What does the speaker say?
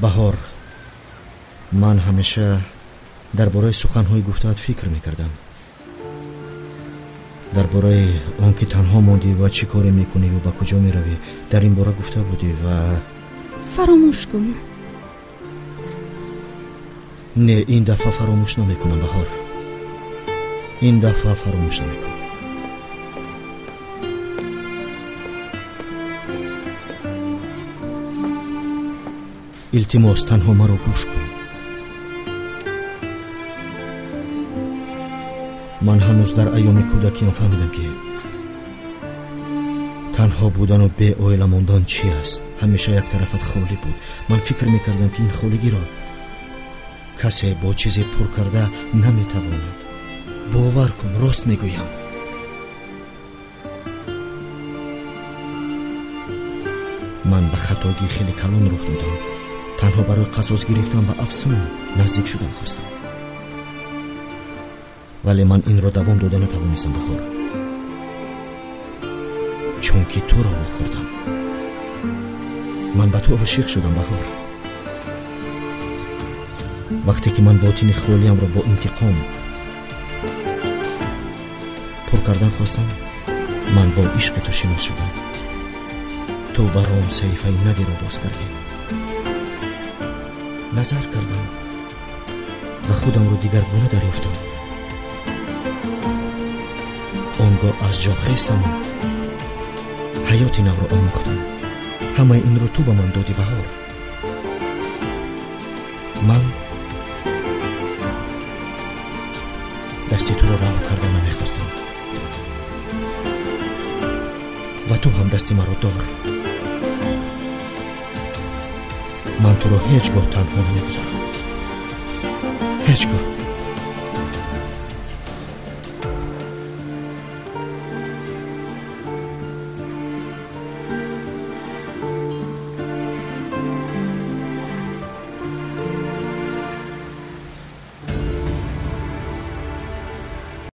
بهار، من همیشه درباره سخنهای گفته‌ات فکر میکردم، درباره آن که تنها موندی و چی کاری میکنی و به کجا میروی در این باره گفته بودی و فراموش کن. نه، این دفعه فراموش نمیکنم بهار، این دفعه فراموش نمیکنم. التماس تنها مرا گوش کن. من هنوز در ایام کودکیم فهمیدم که تنها بودن و بی عائله ماندن چی است. همیشه یک طرفت خالی بود. من فکر میکردم که این خالگی را کسی با چیزی پر کرده نمیتواند. باور کن، راست میگویم. من به خطاگی خیلی کلان رخ دادم. تنها برای قصاص گرفتن به افسون نزدیک شدن خواستم، ولی من این را دوام داده نتوانستم بهار، چون که تو را واخوردم. من به تو عاشق شدم بهار. وقتی که من باطن خالیم را با انتقام پر کردن خواستم، من با عشق تو شناس شدم. تو برام صحیفه نوی را باز کردی. نظر کردم و خودم رو دیگرگونه دریافتم. آنگاه از جا خیستم و حیات نو را آموختم. همه این رو تو به من دادی بهار. من دستی تو رو رها کردن نمیخواستم و تو هم دستی مرا دار. من تو رو هیچگاه تنها نمیگذارم، هیچگاه.